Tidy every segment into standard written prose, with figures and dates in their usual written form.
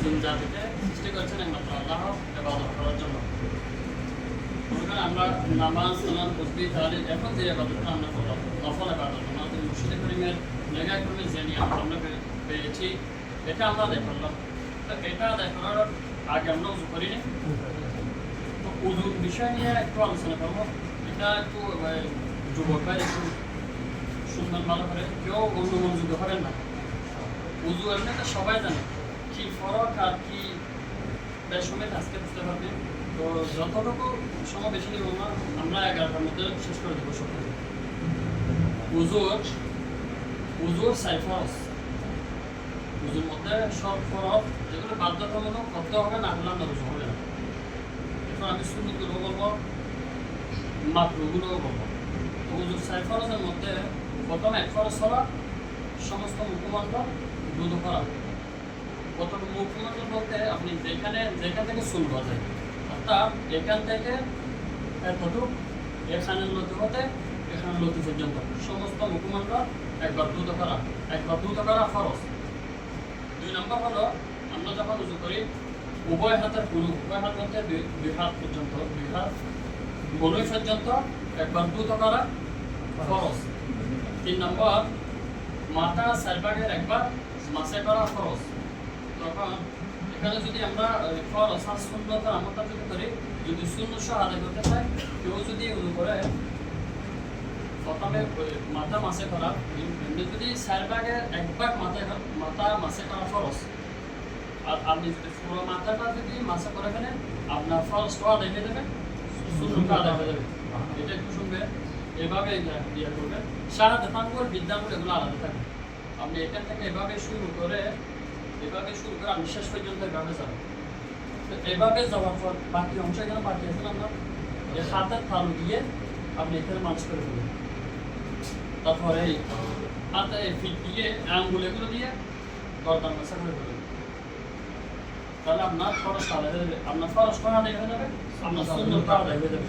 জিন জাতিকে সৃষ্টি করেছেন একমাত্র আল্লাহ ইবাদত করার জন্য। আমরা নামাজ কালাম তাসবিহ তাহলিল এখন যে ইবাদতটা আমরা করলাম নফল ইবাদত, আমাদের মুর্শিদে করিমের নেগাহ করিমের যে নিয়ম আমরা পেয়েছি এটা আমরা আদায় করলাম। তো এটা আদায় করার আগে আমরা উজু করিনি। তো উজুর বিষয় নিয়ে একটু আলোচনা করবো। এটা একটু যুবক ভাই একটু শুনবেন ভালো করে, কেউ অন্য মনোযোগ হবেন না। উজু এমনিতে সবাই জানে কি ফরক আর কি বেসমেত আজকে বুঝতে পারবেন। তো যতটুকু সময় বেশি নেব না, আমরা 11টার মধ্যে শেষ করে দেবো সব কিছু। উজুর সাইফরস, উজুর মধ্যে সব ফরক যেগুলো বাধ্যতামূলক করতে হবে, না হলে আমরা উজু হবে না। এখন আমি সুন্নতগুলো বলবো, মাকরুহগুলোও বলবো। তো উজুর সাইফরসের মধ্যে প্রথম এক ফরজ হলো সমস্ত মুখমণ্ডল দুধ করা। প্রথম মুখমণ্ডল বলতে আপনি যেখান থেকে চুল গজে, অর্থাৎ এখান থেকে এতটুকু এখানের লতি হতে এখানের লতি পর্যন্ত সমস্ত মুখমণ্ডল একবার দ্রুত করা ফরজ। 2 নম্বর হলো আমরা যখন উজু করি উভয় হাতের কুলু, উভয় হাত বলতে 2 হাত পর্যন্ত, 2 হাত কনুই পর্যন্ত একবার দ্রুত করা ফরজ। 3 নম্বর মাথা চারভাগের একবার মাসে করা ফরজ। তখন এখানে যদি আমরা ফরজ আর সুন্নতের আমলটা যদি করি, যদি সুন্নত সহ আদায় করতে চাই, কেউ যদি উজু করে প্রথমে মাথা মাসে করা, যদি চারভাগের একভাগ মাথা মাসে করা ফরজ, আর আপনি যদি পুরো মাথাটা যদি মাসে করে ফেলেন আপনার ফরজটাও আদায় হয়ে যাবে, সুন্নতটা আদায় হয়ে যাবে। এটা একটু শুনবেন, এভাবে ইয়ে করবেন। শাহাদাত আঙ্গুল বিদ্যাঙ্গুল এগুলো আলাদা থাকবে। আপনি এখান থেকে এভাবে শুরু করে আপনি শেষ পর্যন্ত এভাবে যাবেন। তো এভাবে যাওয়ার পর বাকি অংশ এখানে বাকি আছে না, আপনার এই হাতের তালু দিয়ে আপনি এখানে মাছ করে ফেলবেন। তারপরে এই হাতে ফিট দিয়ে আঙ্গুল এগুলো দিয়ে গর্দান মাছা করে ফেলবেন। তাহলে আপনার খরচটা আদায় হয়ে যাবে, আপনার খরচটা আদায় হয়ে যাবে, আপনার সুন্নতটা আদায় হয়ে যাবে।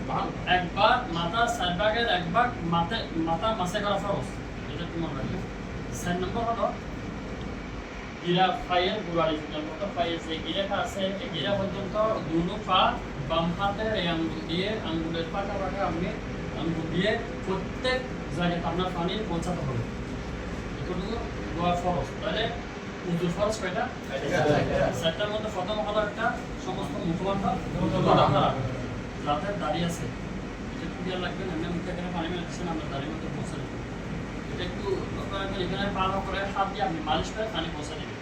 একবার মাথা চারভাগের একবার মাথা মাসে করা খরচ, এটা একটু মনে রাখবেন। 4 নম্বর হলো গিরা পায়ের গোড়ালি পর্যন্ত, পায়ের যে গিরাটা আছে এই গিরা পর্যন্ত দুনো পা বাম হাতের এই আঙ্গুল দিয়ে, আঙ্গুলের পাকা আপনি আঙ্গুল দিয়ে প্রত্যেক জায়গায় আপনার পানি পৌঁছাতে হবে। এটুকু দোয়া ফরজ। তাহলে উজুর ফরজ কয়টা? 4টার মধ্যে প্রথম হলো একটা সমস্ত মুখমণ্ডল রাতের দাঁড়িয়ে আছে, এটা একটু খেয়াল রাখবেন। এমনি মুখে এখানে পানি মেরেছেন, আমরা দাঁড়িয়ে মধ্যে পৌঁছে দেবেন। এটা একটু এখানে পার করে হাত দিয়ে আপনি মালিশ করে পানি পৌঁছে দেবেন।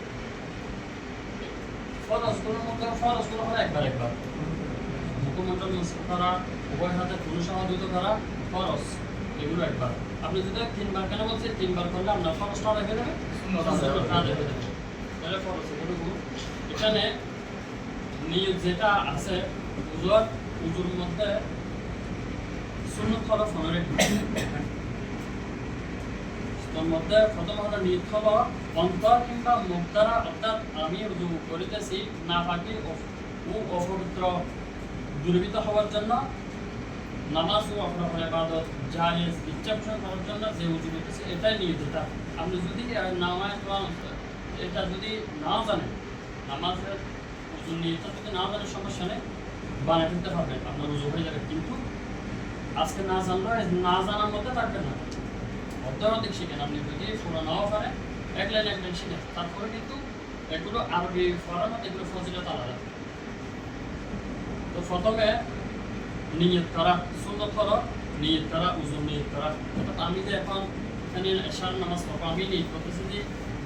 ফরজগুলোর মধ্যে ফরজগুলো হলো একবার মুখমণ্ডল করা, উভয় হাতে পুরুষ সমাধিত করা ফরজ, এগুলো একবার। আপনি যদি 3বার কেন বলছেন, 3বার করলে আপনার ফরজটা আদায় হয়ে যাবে, তাহলে ফরজ এগুলো। এখানে নিয়ত যেটা আছে উজুর মধ্যে সুন্নত হলো 15টি। তোর মধ্যে প্রথম হলো নিয়ত হলো অন্তর কিংবা মুখ দ্বারা, অর্থাৎ আমি উজু করিতেছি নাপাকি ও অপবিত্র দূরীভূত হওয়ার জন্য, নামাজ ও অপরাধ ইবাদত জায়েজ ইচ্ছা পোষণ করার জন্য যে উজু করতেছে এটাই নিয়ত। এটা আপনি যদি এটা যদি নাও জানেন, নামাজের উজু নিয়তটা যদি নাও জানেন সমস্যা নেই, বানিয়ে ফেলতে পারবেন, আপনার উজু হয়ে যাবে। কিন্তু আজকে না জানলে না জানার মধ্যে থাকবেন না, অর্ধনৈতিক শিখেন। আপনি যদি পুরো নাও পারেন এক লাইন শিখেন, তারপরে কিন্তু এগুলো আরবি পড়ানো, এগুলো ফজিলত আলাদা। তো প্রথমে নিয়ত করা, সুন্নত হলো নিয়ত করা, উজু নিয়ত করা। অর্থাৎ আমি যে এখন এখানে এশার নামাজ পড়বো, আমি নিয়ত করতেছি যে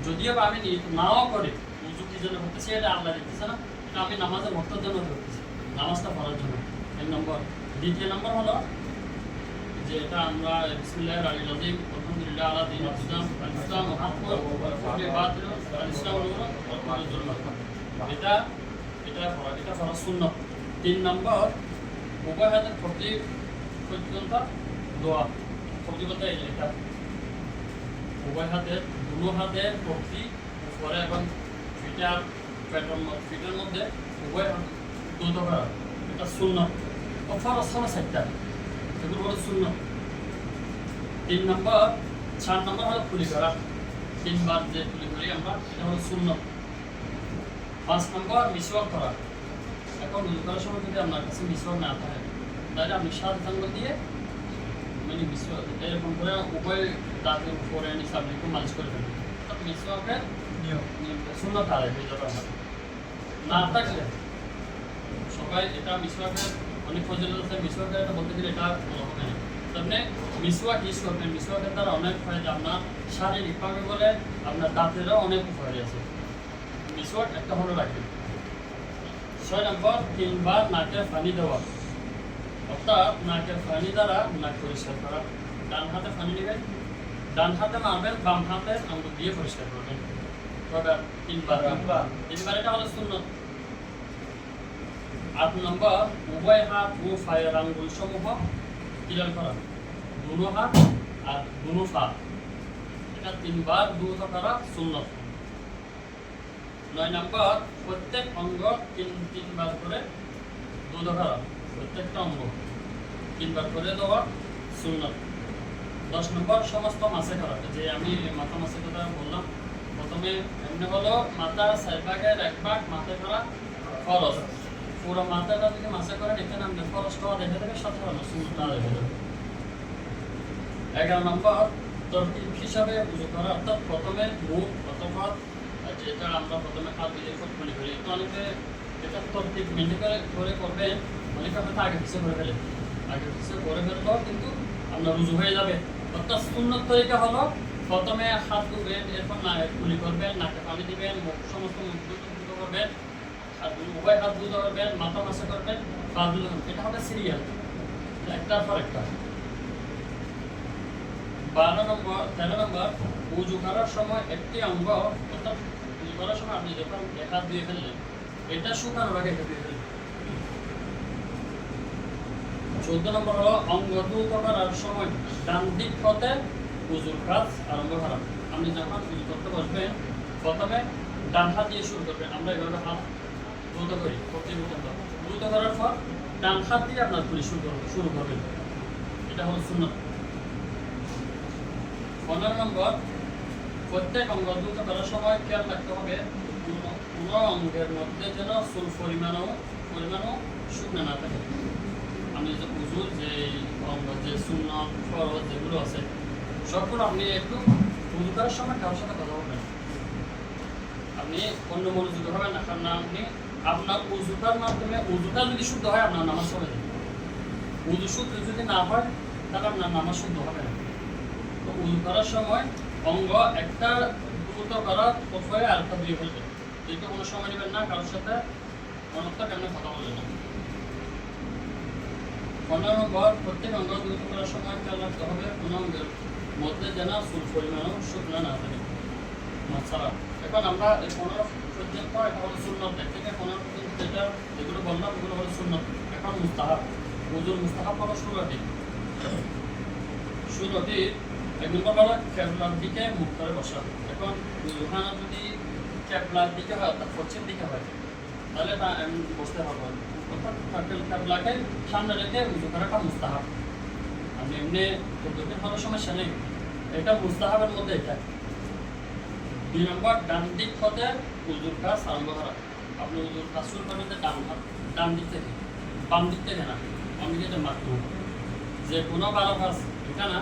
যদিও বা আমি নিয়ত নাও করে উজু কি জন্য করতেছি এটা আল্লাহ দেখতেছে না, এটা আমি নামাজের ভক্তের জন্য করতেছি, নামাজটা পড়ার জন্য। 1 নম্বর। 2 নম্বর হলো যে এটা আমরা বিসমিল্লাহির রহমানির রহিম আলহামদুলিল্লাহ আলা দীনিল ইসলাম আল ইসলাম হাক্কু ওয়া কুল্লি বাতিল আল ইসলাম নূরুন ওয়া কুল্লু যুলমাতুন, এটা ফরজ সুন্নাত। 3 নম্বর উভয় হাতের প্রতি পর্যন্ত দোয়া, প্রতি বলতে এটা উভয় হাতের দুনো হাতের প্রতি উপরে এবং ফিটের মধ্যে উভয় হাত দ্রুত করা, এটা সুন্নাত। ফরজ হলো 4টা, এগুলো হলো সুন্নাত। 3 নম্বর। 4 নম্বর হলো কুলি করা, 3বার যে কুলি করি আমরা, এটা হলো সুন্নাত। 5 নম্বর মিসওয়াক করা। এখন উযু করার সময় যদি আপনার কাছে মিসওয়াক না থাকে তাহলে আপনি সাত আঙ্গুল দিয়ে মানে মিসওয়াক এরকম করে উভয় দাঁতের উপরে নিচে আপনি একটু মালিশ করে ফেলবেন। মিসওয়াকের নিয়ম সুন্নাত আদায় হয়ে যাবে আপনার। না থাকলে সবাই এটা মিসওয়াকের অনেক ফজিলত আছে, মিসওয়াকের এটা বলতে গেলে এটা বলা হবে না। আপনি মিসওয়াক ইউজ করবেন, মিসওয়াকের দ্বারা অনেক ফায়দা, আপনার শারীরিকভাবে বলে আপনার দাঁতেরও অনেক উপকারী আছে। মিসওয়াক একটা হলো রাখবেন। 6 নম্বর 3 বার নাকে পানি দেওয়া, অর্থাৎ নাকের পানি দ্বারা নাক পরিষ্কার করা। ডান হাতে পানি নেবেন, ডান হাতে মারবেন, বাম হাতে আঙুল দিয়ে পরিষ্কার করবেন। কয়বার? 3 বার। 3 বার এটা হলো সুন্নত। 8 নম্বর উভয় হাত ও পায়ের আঙ্গুল সমূহ ক্লিয়ার করা, দুনো হাত আর দুনো পা, এটা 3 বার ধৌত করা সুন্নত। 9 নম্বর প্রত্যেক অঙ্গ 3 বার করে ধৌত করা, প্রত্যেকটা অঙ্গ 3 বার করে দেওয়া সুন্নত। 10 নম্বর সমস্ত মাসে করা, যে আমি মাথা মাসে কথা বললাম প্রথমে, এমনি হলো মাথা 4 ভাগের 1 ভাগ মাথায় করা ফরজ। পুরো মাথাটা যদি মাসে করেন এখানে আমাদের ফরজটা দেখে দেবে, সাথে সুন্নতটা দেখে দেবে। 11 নম্বর তরতিব হিসাবে উযু করা, অর্থাৎ প্রথমে মুখ অথবা যেটা আমরা প্রথমে হাত দিয়ে ফুটফুলি করি, তো অনেকে এটা তরতিব মেনে করে করবেন, অনেকে হয়তো আগে পিছিয়ে করে ফেলে, আগে পিছিয়ে করে ফেললেও কিন্তু আপনার উযু হয়ে যাবে। অর্থাৎ সুন্নত তরিকা হলো প্রথমে হাত ধুবেন, এরপর কুলি করবেন, নাকে পানি দিবেন, মুখ সমস্ত মুখ ধুতে করবেন, উভয় হাত ধুতে করবেন, মাথা মাসে করবেন, পা ধুতে করবেন, এটা হবে সিরিয়াল, একটার পর একটা। 13 নম্বর উযু করার সময় একটি অঙ্গ, অর্থাৎ উযু করার সময় আপনি যখন এক হাত ধুয়ে ফেললেন এটা শুকানোর আগে এটা ধুয়ে ফেলবেন। 14 নম্বর হলো অঙ্গ ধৌত করার সময় ডান দিক হতে উযুর কাজ আরম্ভ করা। আপনি যখন উযু করতে বসবেন প্রথমে ডান হাত দিয়ে শুরু করবেন, আমরা এভাবে হাত ধৌত করি, ধৌত করার পর ডান হাত দিয়ে আপনার কুলি শুরু করবেন, এটা হলো সুন্নত। 15 নম্বর প্রত্যেক অঙ্গ ধৌত করার সময় খেয়াল রাখতে হবে কোনো অঙ্গের মধ্যে যেন চুল পরিমাণও শুকনো না থাকে। আপনি যে উযুর যে অঙ্গ, যে সুন্নত ফরজ যেগুলো আছে সবগুলো আপনি একটু উযু করার সময় কারোর সাথে কথা বলবেন, আপনি অন্য মনোযোগ হবেন না, কারণ আপনি আপনার উযুটার মাধ্যমে, উযুটা যদি শুদ্ধ হয় আপনার নামাজ হবে না, উযু শুদ্ধ যদি না হয় তাহলে আপনার নামাজ শুদ্ধ হবে না। তো উযু করার সময় অঙ্গ একটা ধৌত করার পরে আরেকটা ধুয়ে ফেলবেন, যেহেতু কোনো সময় নেবেন না, কারোর সাথে অনর্থক কেমন কথা বলবেন না। 15 নম্বর প্রত্যেক অঙ্গ ধৌত করার সময় খেয়াল রাখতে হবে কোনো অঙ্গের মধ্যে যেন চুল পরিমাণও শুকনো না থাকে। মাসালা এখন আমরা 15 পর্যন্ত এটা হলো সুন্নত, থেকে 15 পর্যন্ত যেগুলো বললাম এগুলো হলো সুন্নত। এখন মুস্তাহাব, উযুর মুস্তাহাব হলো শুরুতে 1 নম্বর হলো কেবলার দিকে মুখ করে বসা। এখন উযুখানা যদি কেবলার দিকে হয়, অর্থাৎ পশ্চিম দিকে হয়, তাহলে এটা বসতে হবে, অর্থাৎ কেবলাকে সামনে রেখে উযু করাটা মুস্তাহাব। আপনি এমনি পদ্ধতি হওয়ার সমস্যা নেই, এটা মুস্তাহাবের মধ্যে এটা। 2 নম্বর ডান দিক হতে উযুর কাজ আরম্ভ করা। আপনি উযুর কাজ শুরু করবেন ডান দিক থেকে, বাম দিক থেকে না, বাম দিকে এটা মাকরুহ। যে কোনো ভালো কাজ, এটা না,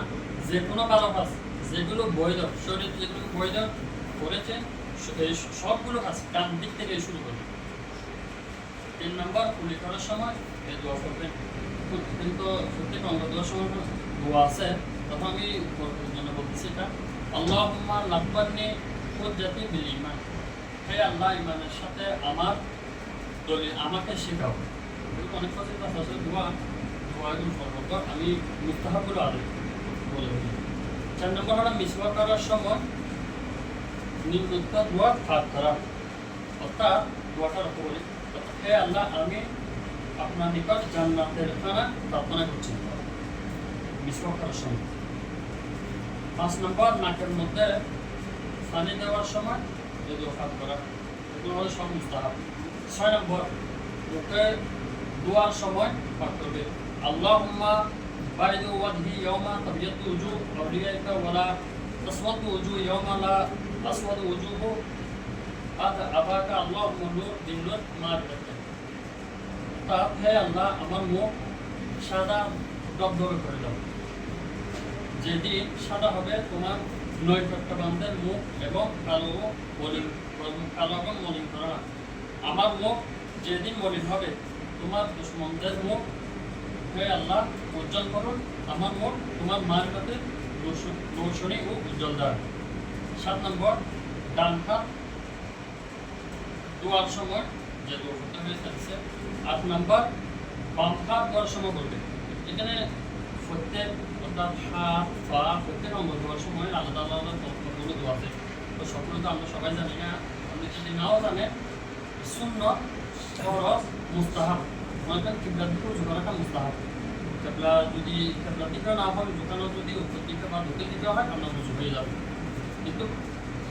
যে কোনো ভালো কাজ যেগুলো বৈধ, শরীরে যেগুলো বৈধ করেছে সবগুলো কাজ ডান দিক থেকে শুরু করবেন। 3 নম্বর কুলি করার সময় এই দোয়া করবেন, কিন্তু প্রত্যেক অঙ্গ দেওয়ার সময় দোয়া আছে, তখন আমি জন্য বলতেছি এটা, আল্লাহুম্মা লাব্বানি হুজ্জাতি বিল ঈমান, হে আল্লাহ ঈমানের সাথে আমার দলিল আমাকে শেখাও। এগুলো অনেক ফজিলত আছে দোয়াগুলো করবো, আমি মুস্তাহাবগুলো আদায় বলে বলি। 4 নম্বর হলো মিসওয়াক করার সময় নিম্নোক্ত দোয়া পাঠ করা, অর্থাৎ দোয়াটার উপর বলি, হে আল্লাহ আমি আপনার নিকট জান্নাতের খানা প্রার্থনা করছি মিসওয়াক করার সময়। 5 নম্বর নাকের মধ্যে পানি দেওয়ার সময় এই দোয়া পাঠ করা, এগুলো হলো সব মুস্তাহাব। 6 নম্বর মুখে দোয়ার সময় পাঠ করবে, আল্লাহুম্মা বাইদ ওয়াজহি ইয়াওমা তাবিয়াতু উজুহ আউলিয়াইকা ওয়ালা তাসওয়াদু উজুহ ইয়াওমা লা আসওয়াদু উজুহু আবাকা আল্লাহুম্মা নূর বিন-নূর মারিফাতান। হে আল্লাহ, আমার মুখ সাদা দবদবে করে দাও। যেদিন সাদা হবে তোমার নৈকট্যবানদের মুখ এবং কালো এবং মলিন করা না। আমার মুখ যেদিন মলিন হবে তোমার দুশমনদের মুখ হে আল্লাহ উজ্জ্বল করুন। আমার মুখ তোমার মারিফাতের রৌশনী ও উজ্জ্বল দ্বার। 7 নম্বর, ডান হাত দোয়ার সময় যে দোয়াটা হয়েছে। 8 নম্বর, বাম হাত দোয়ার সময় করবে। এখানে প্রত্যেক অর্থাৎ হাত পা প্রত্যেক অঙ্গ দোয়ার সময় আলাদা আলাদা তথ্যগুলো দোয়া আছে। তো সকলে তো আমরা সবাই জানি না, আপনি যদি নাও জানেন সুন্নাত ফরজ মুস্তাহাব মানে কিবলার দিকে রুজু করাটা মুস্তাহাব। কিবলার দিকে না হয় ঝুঁকানো যদি উত্তর দিকে বা দক্ষিণ দিকে হয় আমরা রুজু হয়ে যাবে। কিন্তু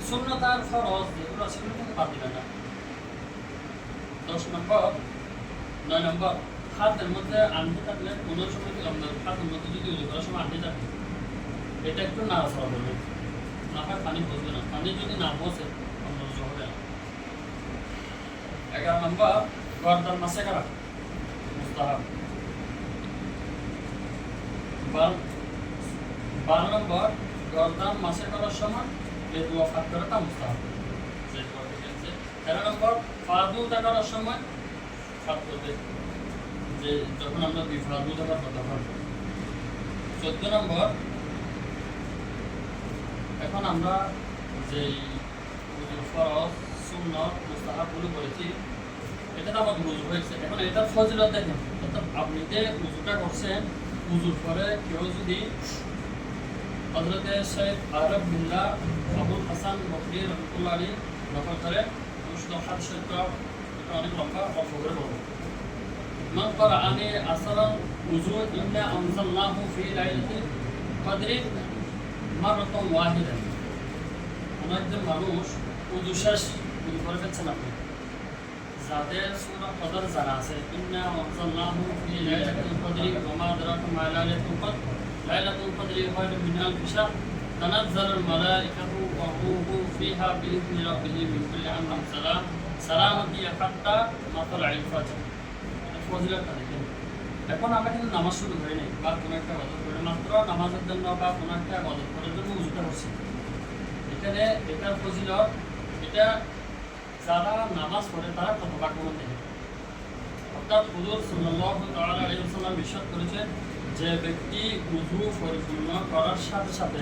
সুন্নাত আর ফরজ যেগুলো আছে সেগুলো কিন্তু বাদ দিবে না। 10 নম্বর 9 নম্বর, হাতের মধ্যে আনতে থাকলে কোনো সময় আপনার হাতের মধ্যে যদি উজু করার সময় আনতে থাকে এটা একটু নাড়াচাড়া করবে, না হয় পানি বসবে না। পানি যদি না বসে আপনার উজু হবে না। 11 নম্বর, গর্দান মাসে করা মুস্তাহাব। 12 নম্বর, গর্দান মাসে করার সময় এই দোয়া ফাঁক করাটা মুস্তাহাব। 13 নম্বর, পা দুটা করার সময় ফাঁক করবে, যে যখন আমরা দুই পা দুটা কথা বলবো। 14 নম্বর, এখন আমরা যে ফরজ সুন্নাত মুস্তাহাবগুলো বলেছি এটা তো আমাদের উজু হয়েছে। এখন এটার ফজিলত দেখেন, অর্থাৎ আপনি যে উজুটা করছেন উজুর পরে কেউ যদি হযরতে শেখ আরব বিল্লাহ আবুল হাসান বকরি রহমাতুল্লাহ আলাইহি নকল করে হাদিসটা অনেক লম্বা অল্প করে বলবো। মান ক্বারাআনি আসরাল উযু ইন্না আনজালনাহু ফি লাইলাতিল কদরি মারাতান ওয়াহিদান। একজন মানুষ উযু শেষ উযু করে ফেলছেন আপনি, যাদের সূরা কদর জানা আছে ইন্না আনজালনাহু ফি লাইলাতিল কদরি ওয়া মা আদরাকা মা লাইলাতুল কদর লাইলাতুল কদরি খায়রুম মিন আলফি শাহর তানাজ্জালুল মালাইকাতু ওয়া রূহু ফিহা বিইذনি রাব্বিহিম মিন কুল্লি আমরিন সালাম সালামুন হিয়া হাত্তা মাতলাইল ফাজর। ফজিলতটা দেখেন। এখন আমরা কিন্তু নামাজ শুরু করি নাই বা কোনো একটা ইবাদত করি, মাত্র নামাজের জন্য বা কোনো একটা ইবাদত করার জন্য উযুটা করছি। এখানে এটার ফজিলত এটা যারা নামাজ পড়ে তারা কত ভাগ্যবান থাকে। অর্থাৎ হুজুর সাল্লাল্লাহু তাআলা আলাইহি ওয়াসাল্লাম ইরশাদ করেছেন যে ব্যক্তি উযু পরিপূর্ণ করার সাথে সাথে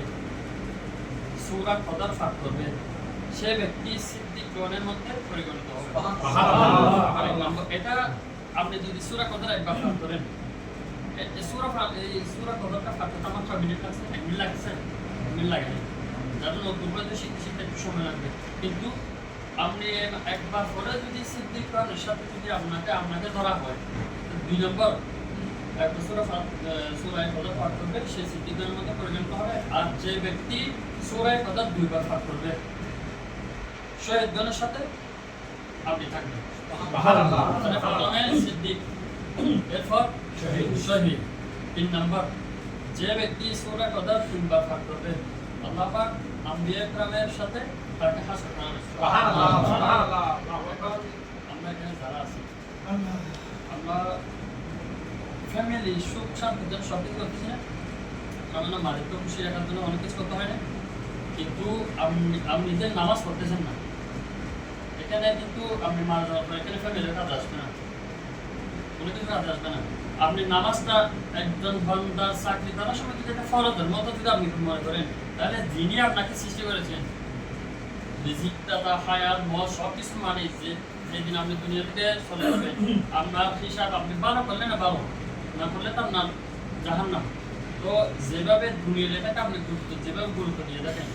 সূরা কদর পাঠ করবে সে ব্যক্তি সিদ্দিকগণের মধ্যে পরিগণিত হবে। সুবহানাল্লাহ। এটা আপনি যদি সূরা কদর একবার পাঠ করেন, এই সূরা কদরটা পাঠ করতে আমার 6 মিনিট লাগছে, 1 মিনিট লাগছে, 1 মিনিট লাগে না। যারা নতুন করে শিখতে একটু সময় লাগবে, কিন্তু আপনি একবার পরে যদি সিদ্দিকগণের সাথে যদি আপনাকে ধরা হয় 2 নম্বর একটা সূরা কদর পাঠ করবে সে সিদ্দিকগণের মধ্যে পরিগণিত হবে। আর যে ব্যক্তি সূরা কদর 2 বার পাঠ করবে শহীদগণের সাথে আপনি থাকবেন। সুবহানাল্লাহ। তাহলে প্রথমে সিদ্দিক, এরপর শহীদ। 3 নম্বর, যে ব্যক্তি সূরা কদর 3 বার পাঠ করবে আল্লাহ পাক আম্বিয়া کرامের সাথে তাকে হাসর করাবেন। সুবহানাল্লাহ। সুবহানাল্লাহ। আমরা এখানে যারা আছি আমরা ফ্যামিলি সুখ শান্তির জন্য সব কিছু করতেছি না, কারণ মালিককে খুশি রাখার জন্য অনেক কিছু করতে হয় না, কিন্তু আপনি নিজের নামাজ পড়তেছেন না, এখানে কিন্তু আপনি মারা যাওয়ার পর এখানে ফ্যামিলির কাজ আসবে না, কোনো কিছু কাজ আসবে না। আপনি নামাজটা একজন বান্দার চাকরি করার সময় যদি একটা ফরজের মতো যদি আপনি মনে করেন, তাহলে যিনি আপনাকে সৃষ্টি করেছেন রিজিক দাতা হায়াত মত সব কিছু মানে যেদিন আপনি দুনিয়া থেকে চলে যাবেন আপনার হিসাব আপনি ভালো করলে না ভালো না করলে তার নাম জাহান্নাম। তো যেভাবে দুনিয়া লেখাকে আপনি যেভাবে গুরুত্ব দিয়ে দেখেন,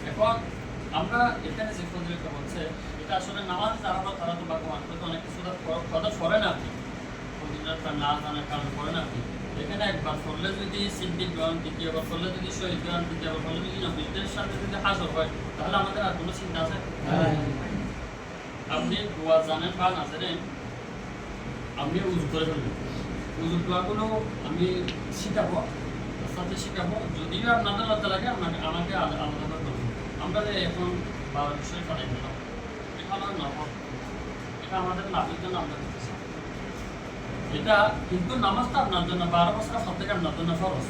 এখন আমরা এখানে যে ফজিলতটা বলছে এটা আসলে নামাজ যারা তারা তো বাকি মানুষ অনেক কিছু কথা পড়ে না, আপনি ফজিলতটা না জানার কারণে পড়ে না। আপনি এখানে একবার পড়লে যদি সিদ্দিকগণ, দ্বিতীয়বার পড়লে যদি শহীদগণ, তৃতীয়বার পড়লে যদি নবীদের সাথে যদি হাসর হয়, তাহলে আমাদের আর কোনো চিন্তা আছে? আপনি দোয়া জানেন বা না জানেন, আপনি উযু করে ফেলবেন। উযুর দোয়াগুলো আমি শিখাবো, সাথে শিখাবো, যদিও আপনাদের লজ্জা লাগে আমাকে আলাদা করে বলবেন। আমরা এখন 12 বিষয় পাঠাই দিলাম, হলো নফল, এটা আমাদের নাফির জন্য আমরা করতেছি। এটা কিন্তু নামাজটা আপনার জন্য 12 বছর সব থেকে আপনার জন্য ফরজ।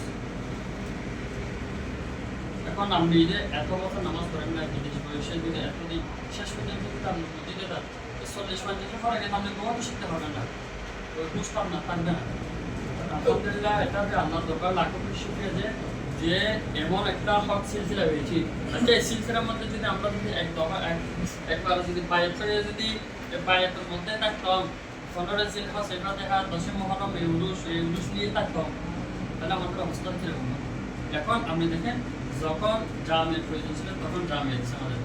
এখন আপনি যে এত বছর নামাজ পড়েন না, বিদেশ বয়সে যদি এতদিন শেষ পর্যন্ত যদি আপনি বুদ্ধিতে দেন 40-50 পরে গেলে আপনি ঘুমাতে শিখতে পারবেন না, ওই বুঝটা আপনার থাকবে না। আলহামদুলিল্লাহ এটা যে আল্লাহ দরকার লাখো শুকরিয়া যে এমন একটা হক সিলসিলা হয়েছি। আচ্ছা এই সিলসিলার মধ্যে যদি আমরা যদি একবার যদি যদি বায়াতের মধ্যে থাকতাম, 15 জিলহজ এটা দেখা 10 মুহররম এই উরুস নিয়ে থাকতাম, তাহলে আমাদের অবস্থা কিরকম। এখন আপনি দেখেন যখন জামের প্রয়োজন ছিল তখন জামে দিচ্ছে আমাদের,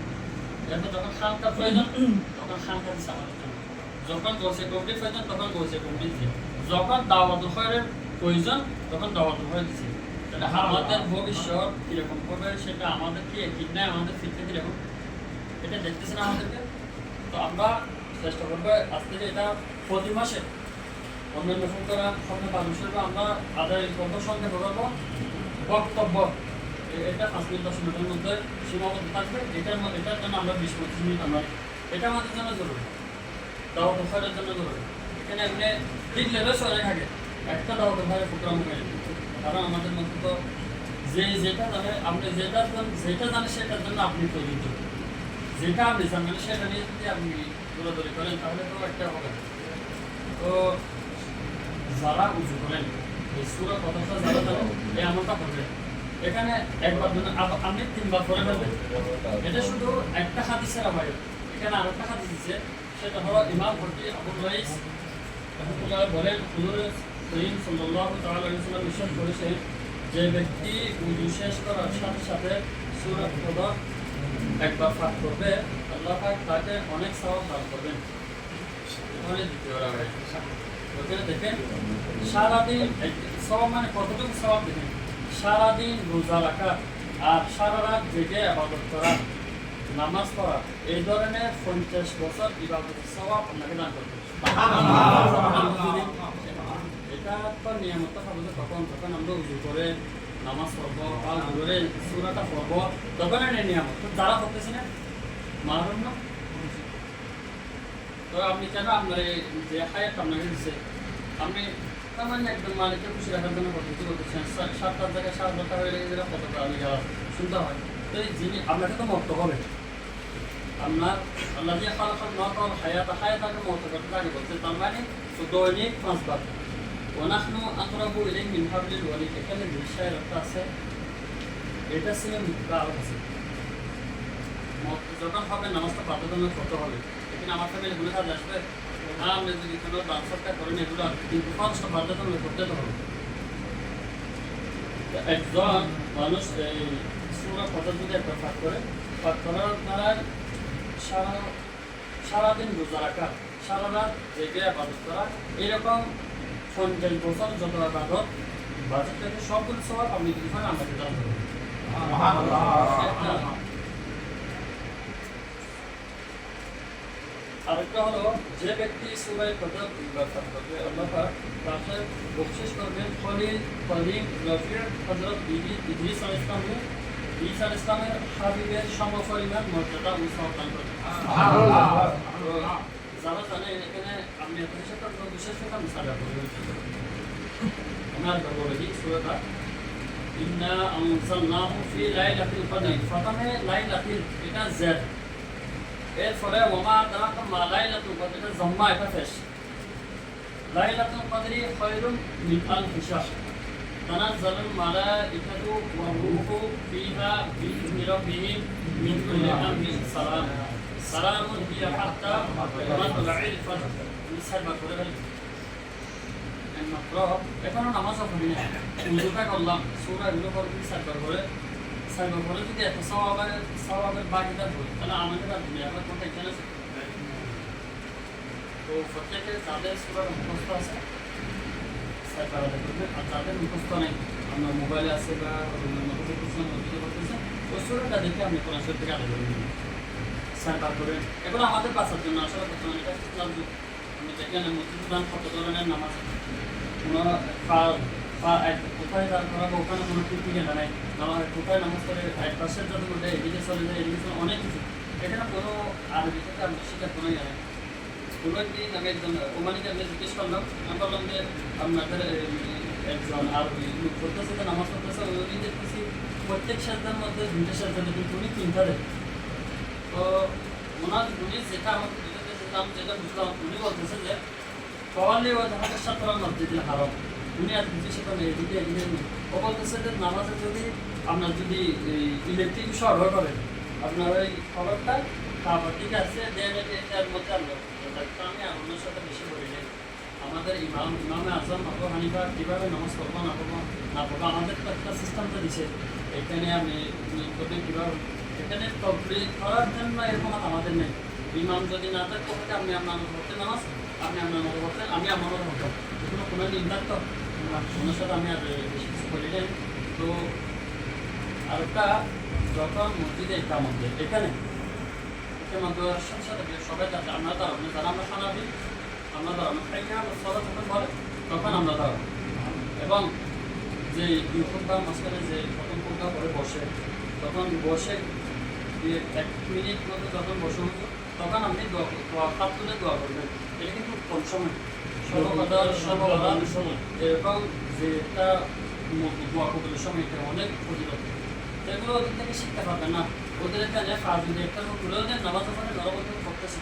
এখন যখন খানকার প্রয়োজন তখন খানকা দিচ্ছে আমাদের জন্য, যখন গোসে কমিটির প্রয়োজন তখন গোসে কমিটি দিচ্ছে, যখন দাওয়াতুল খায়রের প্রয়োজন তখন দাওয়াতুল খায়র দিচ্ছে। তাহলে আমাদের ভবিষ্যৎ কিরকম হবে সেটা আমাদেরকে ঠিক নাই, আমাদের ফিরতে কিরকম এটা দেখতেছে না আমাদেরকে। তো আমরা চেষ্টা করবো আজ থেকে এটা প্রতি মাসে অন্যান্য ফোন করা সঙ্গে মানুষের আমরা আদায় করবো, সঙ্গে করবো বক্তব্য এটা 5 মিনিট 10 মিনিটের মধ্যে সীমাবদ্ধ থাকবে। এটার জন্য আমরা 20-25 মিনিট আমরা এটা আমাদের জন্য জরুরি, দাওয়াতুল খায়রের জন্য জরুরি। এখানে এমনি ঠিক লেভেল সরে থাকে একটা দাওয়াতুল খায়রের প্রোগ্রাম হয়ে, কারণ আমাদের মধ্যে তো যেটা জানে আপনি যেটা জানে সেটার জন্য আপনি প্রযোজ্য, যেটা আপনি জানেন সেটা নিয়ে যদি আপনি দৌড়াদৌড়ি করেন তাহলে তো একটা হবে। তো যারা উঁচু করেন এই সূরা কথাটা যারা জানেন এই আমলটা করবে, এখানে একবার জন্য আপনি 3 বার করে ফেলবেন। এটা শুধু একটা হাদিসের আবার এখানে আরেকটা হাদিস দিচ্ছে, সেটা হলো ইমাম ফকি আবু রাইস রাহমাতুল্লাহ বলেন হুজুর করিম সাল্লাল্লাহু তাআলা আলাইহি ওয়াসাল্লাম ইরশাদ করেছেন যে ব্যক্তি ওযু শেষ করার সাথে সাথে সূরা কদর একবার পাঠ করবে আল্লাহ পাক তাকে অনেক সওয়াব দান করবেন। তাহলে দ্বিতীয় রায় ওখানে দেখেন সারাদিন সওয়াব মানে কতটুকু সওয়াব দেখেন, সারাদিন রোজা রাখা আর সারা রাত জেগে ইবাদত করা, নামাজ পড়া, এই ধরনের 50 বছর ইবাদতের সওয়াব আপনাকে দান করবে। এটা তো নিয়মিত হবে তখন আমরা উযু করে নামাজ পড়বো আর ঘুরে সূরাটা পড়বো, তখন এটা নিয়মিত যারা করতেছি না মারুন না। তো আপনি কেন আপনার যে হায়াত আপনাকে দিচ্ছে আপনি তার মানে একদম মালিককে খুশি রাখার জন্য পদ্ধতি করতেছেন, 7-8 জায়গায় 7 টাকা হয়ে গেলে কত আমি শুনতে হয়। তো এই যিনি আপনাকে তো মত হবে আপনার আল্লাহ যে খালাকাল মাউতা ওয়াল হায়াতা, হায়াতাকে মত করতে আগে বলছে, তার মানে তো দৈনিক 5 বার ওয়ানাহনু আকরাবু ইলাইহি মিন হাবলিল ওয়ারিদ, এখানে বিষয় একটা আছে, এটা ছিল মৃত্যু আরো আছে। যখন হবে নামাজটা বাধ্যতামূলক করতে হবে, এখানে আমার ফ্যামিলি গুলো কাজ আসবে না, আপনি যদি কোনো দান সরকার করেন এগুলো কিন্তু খরচটা বাধ্যতামূলক করতে হবে। একজন মানুষ এই সূরা কদর যদি একবার পাঠ করে, পাঠ করার দ্বারা সারাদিন রোজা রাখা, সারা রাত জেগে ইবাদত করা, এরকম 50 বছর যত ইবাদত বাজেট থেকে সবগুলো সওয়াব আপনি যদি পান আমাকে দান করবেন। আরেকটা হলো যে ব্যক্তি সূরা কদর ইবাদত করবে আল্লাহ পাক তাকে বকশিশ করবেন খলিল কলিম রফির হযরত ইদ্রিস আলাইহিস ইসলামের হাবিবের সমপরিমাণ মর্যাদা ও সওয়াব দান করবেন। যারা জানেন এখানে আপনি এত বিশেষ কথা মিসাল আমরা বলি সূরাটা ইন্না আনজালনাহু ফি লাইলাতিল কদর, প্রথমে লাইলাতিল এটা জেড, এরপরে ওমা আদরাকা মা লাইলাতুল কদর এটা জাম্মা এটা ফেশ। লাইলাতুল কদরি খায়রুম মিন আলফি শাহর তানাজ্জালুল মালাইকাতু ওয়ার রূহু ফিহা বিইذনি রাব্বিহিম মিন কুল্লি আমরিন সালাম সালামুন হিয়া হাত্তা মাতলাইল ফজর। নিসাবা করে মাত্র এখনো নামাজ পড়ি না, উযুটা করলাম সূরা এগুলো পড়ে সাইবার করে যদি এত সওয়াবের বাগিদার হয় তাহলে আমাদের আর দুনিয়া আমার কোথায় এখানে আছে। তো প্রত্যেকে যাদের সূরার মুখস্থ আছে সাইবার করবে, আর যাদের মুখস্থ নেই আমরা মোবাইলে আছে বা নতুন করতেছেন ওই সূরাটা দেখে আপনি কোরআন শরীফ থেকে আদায় করবেন সাইবার করে। এগুলো আমাদের বাঁচার জন্য আসলে বর্তমানে এটা ইসলাম যুগ। আমি দেখেন মুসলিম কত ধরনের নামাজ কোনো কোথায় দাঁড় করাবো ওখানে কোনো ঠিক ঠিকানা নেই, কোথায় নামাজ পড়ে এক পাশের যাতে মধ্যে এদিকে চলে যায় এদিকে অনেক কিছু এখানে কোনো আরবি থেকে আমি শিখার কোনো ইয়ে নেই। কোনো একদিন আমি একজন ওমানিকে আমি জিজ্ঞেস করলাম, আমি বললাম যে আপনাদের একজন আরবি লোক করতেছে, যে নামাজ পড়তেছে, উনি দেখতেছি প্রত্যেক সাজদার মধ্যে 2টা সাজদা দেয়, কিন্তু উনি 3টা দেয়। তো উনি যেটা আমাকে বুঝাতে চেয়েছিলাম, যেটা বুঝলাম, উনি বলতেছে যে প্রবালি ও জাহাজের সাথে মসজিদুল হারাম, উনি আর কিছু সেটা নেই, এদিকে নেই। ও বলতেছে যে নামাজে যদি আপনার যদি ইলেকট্রিক শর্ট করে আপনার ওই খবরটা তারপর ঠিক আছে দেন এটার মধ্যে আমরা আমি অন্যের সাথে বেশি বলি নাই। আমাদের ইমামে আজম আবু হানিফা কীভাবে নামাজ পড়বো না পড়বো আমাদের তো একটা সিস্টেমটা দিছে। এখানে আমি কীভাবে এখানে কমপ্লিট করার জন্য এরকম আমাদের নেই। ইমাম যদি না থাকতে থাকে আপনি আপনার মতো করতে নামাজ, আপনি আপনার মতো করতেন, আমি আমার মতো হতো, কোনো নির্ধার তো অন্যের সাথে আমি আর বেশি কিছু বলি নাই। তো আরেকটা, যখন মসজিদে ইকামত দেয় এখানে সাথে সাথে সবাই যাচ্ছে, আমরা দাঁড়াবো না, যারা আমরা সানাবি আমরা দাঁড়াবো, সবাই যখন বলে তখন আমরা দাঁড়াবো। এবং যে দুই ফুটবা মাঝখানে যে প্রথম ফুটবা করে বসে, তখন বসে 1 মিনিট মতো যখন বসে হতো তখন আপনি হাত তুলে দোয়া করবেন। এটা কিন্তু কম সময় সর্বদা এরকম যে একটা দোয়া কবুলের সময় এটা অনেক ফজিলত, এগুলো ওদের থেকে শিখতে পারবে না। ওদের এখানে যদি একটা তুলেও দেন নামাজ ওখানে নরবত করতেছে,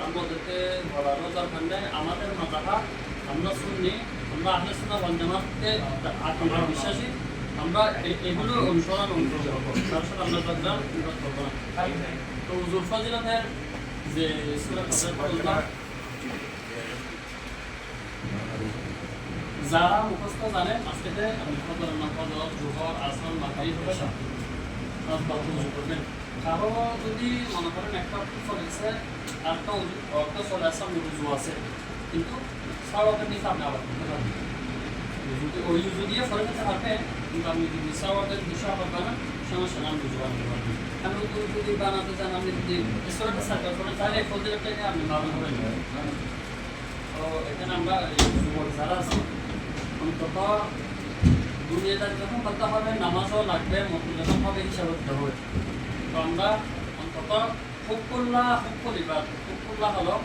আমরা ওদেরকে বলারও দরকার নেই। আমাদের মাথাটা আমরা শুনি, আমরা আহলে সুন্নাহ ওয়াল জামাতকে আমরা বিশ্বাসী, আমরা এগুলো অনুসরণ করবো, তার সাথে আমরা দরকার করবো না। তো হুজুর ফজিলতের যে সূরা ফাতিহা যারা মুখস্থ জানেন আজকে জোহর আসর মাগরিব ইশা করবেন। কারো যদি মনে করেন একটা চলেছে আর একটা অর্থ চলে আসে, আপনি উজু আছে কিন্তু সাওয়াবের নিচে আপনি আবার করতে পারবেন, যদি ওই উজু দিয়ে ফলে যেতে পারবেন, কিন্তু আপনি যদি সাওয়াবের বিষয় আবার বানান সমস্যা না, আমি উজু বানাতে পারবেন। আমি উজু যদি বানাতে চান, আপনি যদি ঈশ্বরটা সার্কার করেন তাহলে ফজিলতটাকে আপনি বানানো হয়ে যাবেন। তো এখানে আমরা যুবক যারা আছে অন্তত দুনিয়াদার যখন করতে হবে, নামাজও লাগবে, মতো যখন হবে হিসাবে দিতে হবে। তো আমরা অন্তত হুকুল্লাহ হলো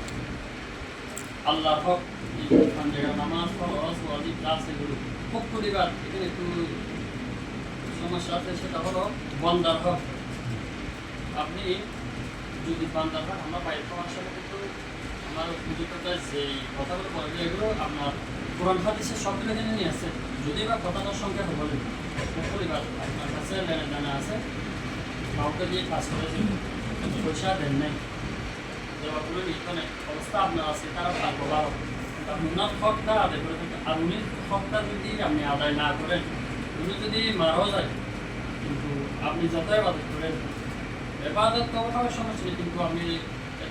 আল্লাহ হক, নামাজ ফরজ ওয়াজিব ক্লাস এগুলো হুকুলিবাদ। এখানে একটু সমস্যা আছে, সেটা হলো বান্দার হক। আপনি যদি বান্দার হক, আমরা বাইরে খাওয়ার সময় কিন্তু আমার উপযুক্ততা যে কথাগুলো বলে এগুলো আপনার কোরআন হাদিসের সবগুলো এখানে নিয়ে আসছে, যদি বা কথাটার সঙ্গে বলেন পরিবার আপনার কাছে লেনা আছে, কাউকে দিয়ে কাজ করেছেন কিন্তু পয়সা দেন নাই, দেওয়ার কোনো নিত্য নেই, অবস্থা আপনার আছে, তারা পারবো বারো, উনার হকটা আদায় করে থাকেন। আর উনি হকটা যদি আপনি আদায় না করেন, উনি যদি মারাও যায়, কিন্তু আপনি যত এবাদত করেন, এবাদত করার সমস্যা নেই, কিন্তু আপনি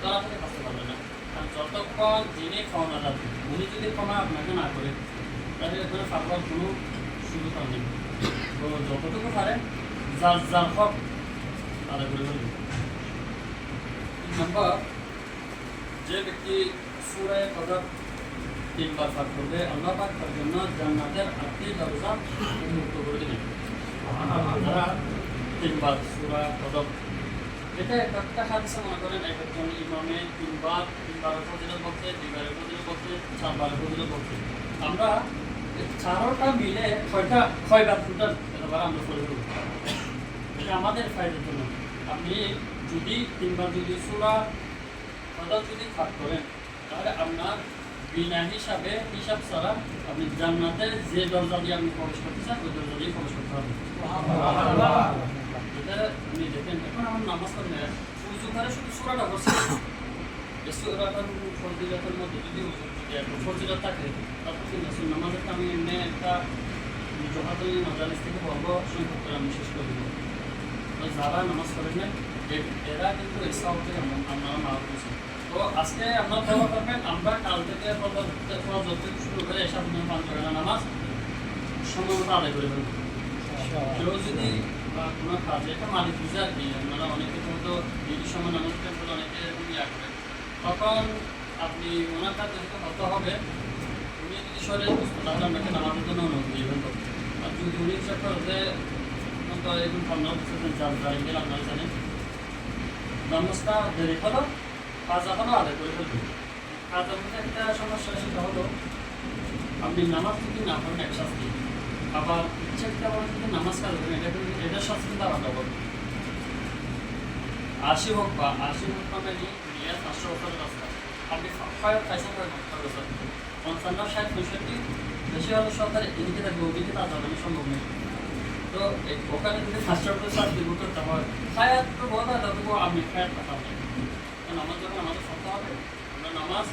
তারা থেকে বাঁচতে পারবেন না। কারণ যতক্ষণ যিনি ক্ষমা যাবে, উনি যদি ক্ষমা আপনাকে না করেন, তাহলে এখানে পারবার কোনো সুযোগ নেই। তো যতটুকু পারেন যার হক আদায় করে ফেলবেন। 3 নম্বর, যে ব্যক্তি সূরা কদর 3 বার পাঠ করবে, আল্লাহ পাক তার জন্য জান্নাতের 8টি দরজা উন্মুক্ত করে দেবেন। যারা 3 বার সূরা কদর, এটা একটা হাদিসে মনে করেন একজন ইমামে 3 বার ফজিলত বলতে, 2 বারের ফজিলত বলতে, 4 বারের ফজিলত বলতে, আমরা চারোটা মিলে কয়বার টোটাল এতবার আমরা করে দেবো। এটা আমাদের ফায়দার জন্য। আপনি যদি 3 বার যদি সূরা কদর যদি পাঠ করেন, তাহলে আপনার বিনা হিসাব ছাড়া আপনি জান্নাতের যে দরজা দিয়ে আপনি প্রবেশ করতে চান, ওই দরজা দিয়ে প্রবেশ করতে হবে। এটা আপনি দেখেন, এখন আমার নামাজ পড়লে উজু করে শুধু সূরাটা পড়ছে, সূরাটার ফজিলতের মধ্যে যদি ফজিলত থাকে, তারপর কিন্তু নামাজের আমি এমনি একটা জহাতুল মাজালিস থেকে বলবো সংক্ষেপ করে আমি শেষ করে দেবো। যারা নামাজ পড়েন না এরা কিন্তু এই সব থেকে আপনারা মারা করছেন। তো আজকে আপনার দোয়া করবেন, আমরা কাল থেকে যতটুকু শুরু করে এসব 5 ওয়াক্ত নামাজ সময় মতো আদায় করে ফেলবো। কেউ যদি বা কোনো কাজে একটা মালিক বুঝে আর কি, আপনারা অনেকে হয়তো এই সময় নামাজ পড়তে অনেকে এরকম ইয়া করেন, তখন আপনি ওনার কাছে যেটা হতে হবে, উনি যদি শরীরে বুঝতো তাহলে আপনাকে নামাজের জন্য অনুমতি দিবেন। আর যদি উনি হিসাব করে যে এরকম আপনারা বুঝতেছেন, যার গেলে আপনারা জানেন, নামাজটা দেরি হলো, কাজা হলো, আদায় করে ফেলবেন। কাজার মধ্যে একটা সমস্যা সেটা হলো আপনি নামাজ যদি না পড়েন এক শাস্তি, আবার ইচ্ছা করে যদি নামাজ কাজ করেন এটার শাস্তি কিন্তু আলাদা করবেন। 80 হোক বা 80 হোক মানে নিয়ে 500 বছরের রাস্তা আপনি খাইছেন করে 55, 60, 65 বেশি হলে সরকারে এদিকে থাকবে ওদিকে তা যাওয়ানো সম্ভব নেই। তো ওখানে যদি 500 বছর শাস্তি করতে হয় খায়াত তো বলা হয় ততটুকু আপনি খায়াত পাঠাবেন। নামাজ যখন আমাদের সত্য হবে আমরা নামাজ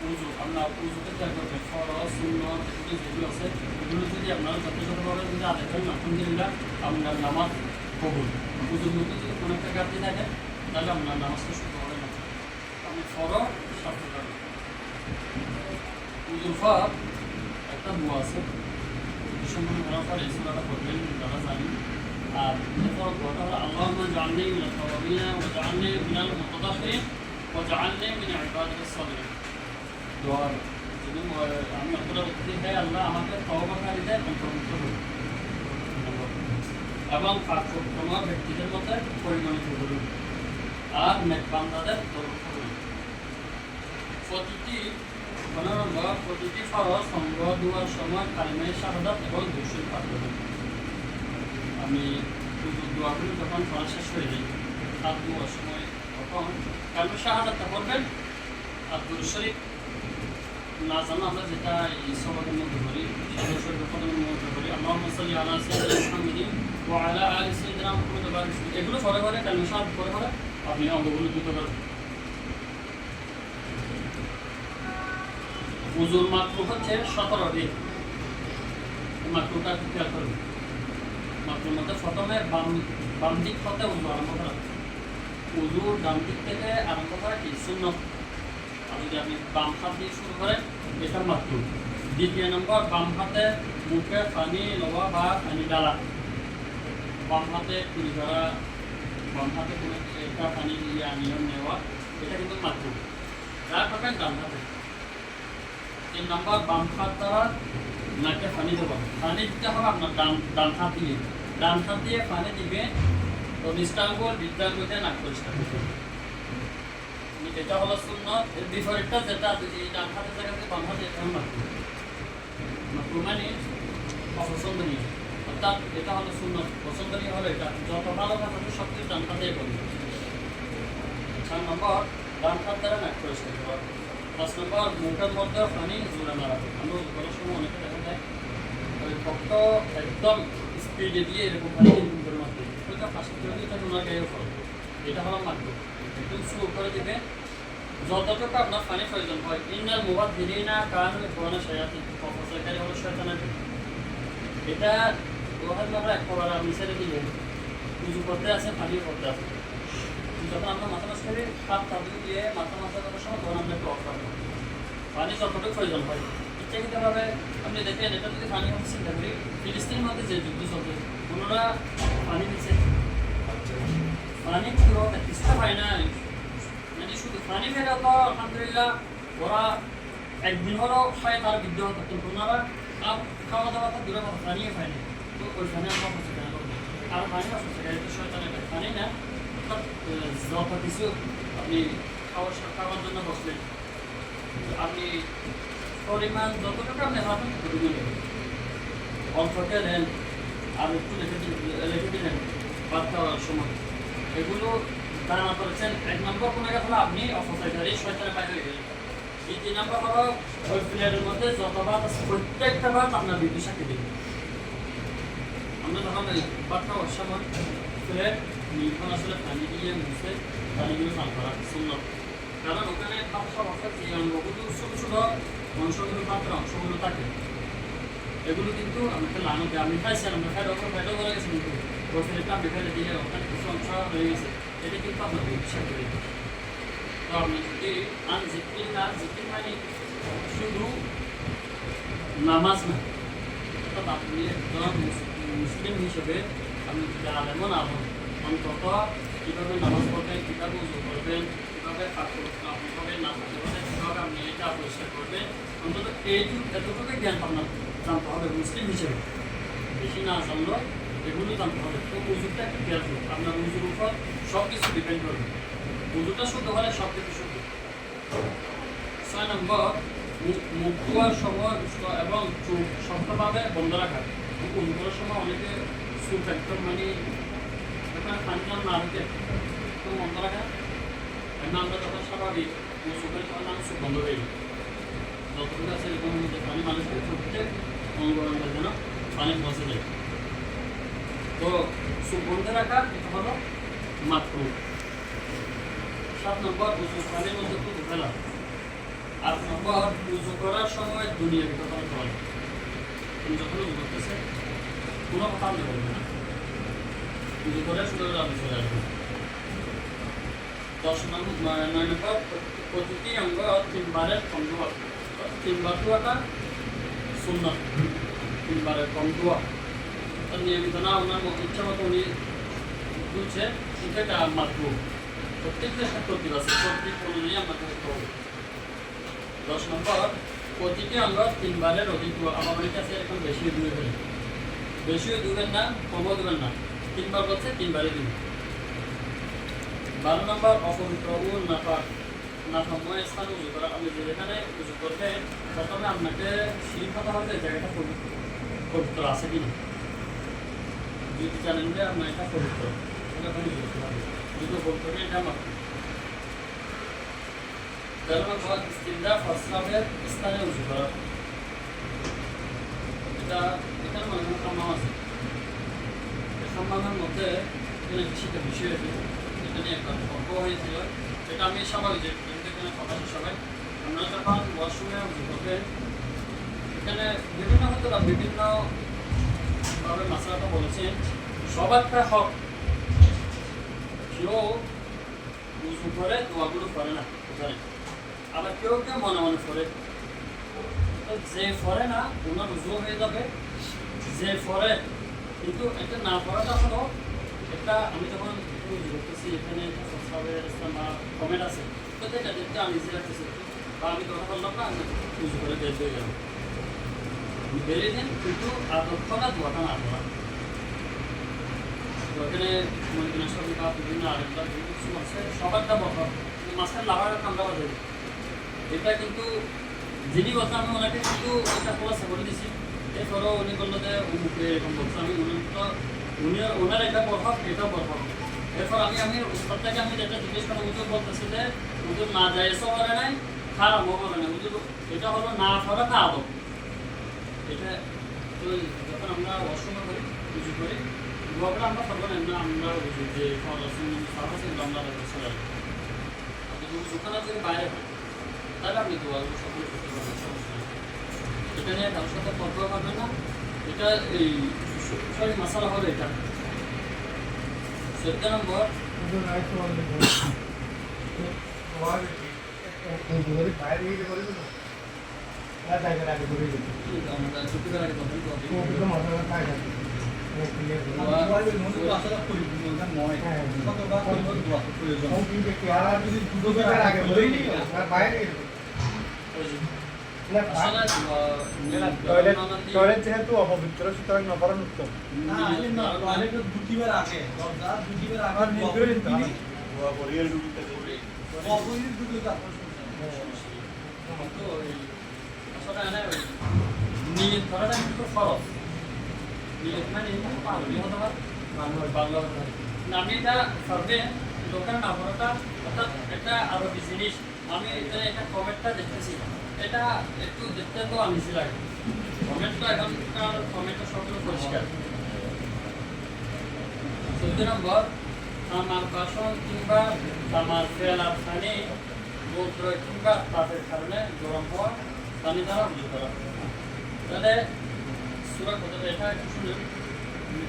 উজু আমরা উজুতে খেয়াল করবেন, ফরজ সুন্নত যেগুলো আছে এগুলো যদি আপনারা যথাযথভাবে যদি আদায় করেন আলহামদুলিল্লাহ আপনার নামাজ কবুল। উজুর মধ্যে যদি কোনো একটা ঘাটতি থাকে তাহলে আপনার নামাজটা শুরু হবে না। আপনি ফরজ সাথে যাবেন। উজুর পর একটা দোয়া আছে সম্পূর্ণ করার পর এই সূরাটা পড়বেন যারা জানেন। আর এরপর দোয়াটা হলো আল্লাহুম্মা জাআলনি মিনাত তাওয়াবিন ওয়া জাআলনি মিনাল মুতাতাহহিরিন ওয়া জাআলনি মিন ইবাদিস সালিহিন। দোয়ার যদি আমি আপনারা বলতে চাই আল্লাহ আমাকে তওবাকারীদের অন্তর্ভুক্ত করুন এবং পাকপক্ষ ব্যক্তিদের মধ্যে পরিগণিত করুন আর নেক বান্দাদের অন্তর্ভুক্ত করুন। প্রতিটি ফরজ সঙ্গ দেওয়ার সময় কালিমা শাহাদাত এবং দুরূদ পাঠ করবেন। আমি দোয়াগুলো যখন পড়া শেষ হয়ে যায় হাত দেওয়ার সময় তখন কালিমা শাহাদাতটা পড়বেন আর দুরূদ শরীফ না জানো আমরা যেটা এই সবাদের মধ্যে করি মধ্যে করি আল্লাহুম্মা সাল্লি আলা সাইয়্যিদিনা মুহাম্মাদিন ওয়া আলা আলি সাইয়্যিদিনা মুহাম্মাদ এগুলো পরে পরে কালিমা শাহাদাত পরে পরে আপনি অঙ্গগুলো দ্রুত করবেন। উজুর মাকরু হচ্ছে 17টি। মাকরুটা খেয়াল করবেন। মাকরুর মধ্যে প্রথমে বাম দিক হতে উজু আরম্ভ করা, উজুর ডান দিক থেকে আরম্ভ করা কি সুন্নত। আর যদি আপনি বাম হাত দিয়ে শুরু করেন এটা মাকরু। দ্বিতীয় নম্বর বাম হাতে মুখে পানি লওয়া বা পানি ডালা, বাম হাতে কুড়ি করা, বাম হাতে কোনো একটা পানি দিয়ে নিয়ম নেওয়া এটা কিন্তু মাকরু। যা করবেন ডান হাতে। 3 নম্বর বাম হাত দ্বারা নাকে পানি দেবো, পানি দিতে হবে আপনার ডান হাত দিয়ে। ডান হাত দিয়ে পানি দিবে তো নিষ্টাঙ্গুল বৃদ্ধাঙ্গুল দিয়ে নাক পরিষ্কার করবে। এটা হলো সুন্নত। এর বিপরীতটা যেটা যদি ডান হাতের জায়গাতে বাম হাতে এটা হলো মাকরু। মাকরু মানে অপছন্দনীয়, অর্থাৎ এটা হলো সুন্নত। পছন্দনীয় হলো এটা যত ভালো থাকবে সব কিছু ডান হাতে করবে। 4 নম্বর ডান হাত দ্বারা নাক পরিষ্কার করা। 5 নম্বর মুখের মধ্যে পানি জোরে না রাখে। আমরা করার সময় অনেকে দেখা যায় ওই ভক্ত একদম স্পিডে দিয়ে এরকম পানি করে মারতে ওইটা ফাঁসি করে দিয়ে এটা ওনার গায়ে ফল। এটা হলো মাকরু। একদম স্লো করে দিবে যতটুকু আপনার পানি প্রয়োজন হয়। ইন্নাল মুবাদদিরিনা কানু ইখওয়ানা শায়াতিন, অপচয়কারী হলো শয়তানের। এটা ওখানে আমরা একবার আপনি ছেড়ে দিলেন উজু করতে আছে পানি করতে আছে, যখন আমরা মাথা মাছ করি হাত তাবু দিয়ে মাথা করার সময় তখন আমরা একটু অফ রাখবো। পানি যতটুকু প্রয়োজন হয় ইচ্ছাকৃতভাবে আপনি দেখেন। এটা যদি পানি হচ্ছে চিন্তা করি ফিলিস্তিনের মধ্যে যে যুদ্ধ চলছে ওনারা পানি দিচ্ছে, পানি কীভাবে তিস্তা পায় না, মানে শুধু পানি ফেরা তো আলহামদুলিল্লাহ ওরা একদিন হলেও খায় তার বিদ্রোহ করতেন। ওনারা খাওয়া দাওয়া তো দূরে কথা পানিয়ে খায় না। তো ওইখানে আমরা অপচয় করবো আর পানি অপচয় এটা শয়তানের পানি না। যত কিছু আপনি খাওয়ার জন্য বসলেন আপনি পরিমাণ যতটুকু আপনি হাতেন ততটুকু নেবেন। অল্পকে দেন আর একটু লিখে দিলেন ভাত খাওয়ার সময়। এগুলো দানা করেছেন 1 নম্বর কোনো কথা হলো আপনি অপচয়কারী শয়তানের বাইরে হয়ে গেলেন। 2 নম্বর হলো ওই প্লেটের মধ্যে যত ভাত আছে প্রত্যেকটা ভাত আপনার বিদ্যুৎ সাথে দিবেন। আমরা তখন ভাত খাওয়ার সময় প্লেট নির্ভর আসলে পানি দিয়ে মুছে পানিগুলো পান করা সুন্নত। কারণ ওখানে ভাত খাওয়া অর্থাৎ যে অঙ্গগুলো ছোটো ছোটো অংশগুলো পাত্র অংশগুলো থাকে এগুলো কিন্তু আমাকে লাগাতে আপনি খাইছেন আমরা খাই ওখানে ফেটেও বলে গেছে কিন্তু ওই ফেলেটা আপনি ফেলে দিয়ে ওখানে কিছু অংশ হয়ে গেছে এটা কিন্তু আপনার বিশ্বাস করে। তো আপনি যদি জিকির মানে শুধু নামাজ না, অর্থাৎ আপনি একজন মুসলিম হিসেবে আপনি আলেমও না হন অন্তত কীভাবে নামাজ পড়বেন, কীভাবে উজু করবেন, কীভাবে আপনি হবে না থাকতে পারবেন, কীভাবে আপনি এটা পরিষ্কার করবেন, অন্তত এতটুকু জ্ঞান আপনার জানতে হবে মুসলিম হিসেবে। বেশি না জানলেও এগুলো জানতে হবে। তো উজুরটা একটা খেয়াল করুন, আপনার উজুর উপর সব কিছু ডিপেন্ড করবে। উজুটা শুদ্ধ হলে সব কিছু শুদ্ধ। 6 নম্বর মুখ ধোয়ার সময় এবং চোখ শক্তভাবে বন্ধ রাখা। উজু করার সময় অনেকে চোখ একদম মানে এখানে পানি না ঢুকে একদম বন্ধ রাখা। এখন আমরা যখন স্বাভাবিক উজু করি তখন আমার চোখ বন্ধ হয়ে যায়। যতটুকু আছে এরকম মধ্যে পানি মানুষকে চোখতে অঙ্গরাঙ্গের যেন পানি পৌঁছে যায়। তো চোখ বন্ধ রাখা এটা হলো মাকরুহ। 7 নম্বর উজু পানির মধ্যে থুতু ফেলা। 8 নম্বর উজু করার সময় দুনিয়ার কথা বলা। তুমি যখন উজু করতেছে কোনো কথা আপনি বলবেন না, উজু করে শুধু আপনি চলে আসবেন। 9 নম্বর প্রতিটি অঙ্গ 3 বারের কম ধোয়া। 3 বার ধোয়াটা সুন্নাত, 3 বারের কম ধোয়া নিয়মিত না, ওনার ইচ্ছা মতো উনি তুলছে সেটা মাকরুহ। প্রত্যেকটা প্রতীক আছে, প্রতীক অনুযায়ী আমাকে করতে হবে। 10 নম্বর প্রতিটি অঙ্গ 3 বারের অধিক ধোয়া। আমার অনেক কাছে এখন বেশি ধুয়ে ফেলে, বেশিও ধুবেন না, কমও ধুবেন না, 3 বার বলছে 3 বারে দিন। 12 নম্বর অপবিত্র ও নাফাময় স্থানে উজু করা। আপনি যেখানে উজু করবেন প্রথমে আপনাকে শিরিক হতে হবে এই জায়গাটা পবিত্র আছে কিনা। যদি জানেন যে আপনার এটা পবিত্র, সেটা উজু করতে হবে। যদি পবিত্র নেই এটা মাত্র। 13 নম্বর ইস্তিনজা প্রস্রাবের স্থানে উজু করা। এটা এখানে মনে হয় হাম্মাম আছে। হাম্মামের মধ্যে এখানে বেশিটা বিষয় আছে, এটা নিয়ে একটা গল্প হয়েছিল। এটা আমি স্বাভাবিক যে এখানে কথা সবাই আমরা যখন ওয়াশরুমে উজু করবেন এখানে বিভিন্ন হয়তো বিভিন্ন ভাবে মাসালাটা বলেছেন। সবার একটা হক, কেউ উজু করে দোয়াগুলো করে না জানে, আবার কেউ কেউ মনে মনে করে। যে ফরে না ওনার উজু হয়ে যাবে, যে ফরে কিন্তু এটা না পড়াটা হলো একটা। আমি যখন উজু করতেছি এখানে কমেন্ট আছে তো এটা দেখতে আমি নিজে রাখতেছি বা আমি কথা বললাম না, আমি উজু করে বের হয়ে গেলাম, বেরিয়ে দেন কিন্তু আদক্ষণা দোয়াটা না পড়া। তো এখানে মনে কিনা সবই বা বিভিন্ন আরেকটা কিছু আছে সবারটা বকা মাঝখানে লাভার ঠান্ডা বাজে। এটা কিন্তু যিনি কথা আমি ওনাকে কিন্তু এটা খোলাসা করে দিয়েছি। এরপরও উনি বললো যে মুখে এরকম বলছে, আমি ওনার এটা প্রভাব এটাও প্রভাব। এরপর আমি উস্তাদটাকে আমি যেটা জিজ্ঞেস করা হুজুর বলতেছি যে হুজুর না জায়েজও করে নাই, খারাপও করে নাই, হুজুর এটা হলো না করা না আদব। এটা তো যখন আমরা ওয়াশরুমে করি উজু করি দোয়াগুলো আমরা সর্বনিম্ন আমরা উজু যে সাহায্য কিন্তু আমরা চলে আসবো। উজুখানা যদি বাইরে হয় তাহলে আপনি দোয়াগুলো সকলে করতে পারবেন, সমস্যা নেই। এটা নিয়ে কারোর সাথে তর্ক করবেন না। এটা এই সরি মশালা হলো এটা। 14 নম্বর টয়লেট যেহেতু অপবিত্র সুতরাং নকরণ উত্তম। নিয়ত করাটা কিন্তু খরচ। নিয়ত মানে পাগলি হতে হয়, বাংলা হতে হয়। আমি এটা ভাববে দোকানে না পড়াটা অর্থাৎ একটা আরবি জিনিস। আমি এখানে একটা কমেন্টটা দেখতেছি, এটা একটু দেখতে তো আনইজি লাগে। কমেন্টটা এখনকার কমেন্টটা সবগুলো পরিষ্কার। 14 নম্বর আমার বাসন কিংবা আমার ফেলার পানি মূত্র কিংবা তাপের কারণে গরম হওয়া পানি দ্বারা উজু করা। তাহলে সূরা কথা এটা একটু শুনে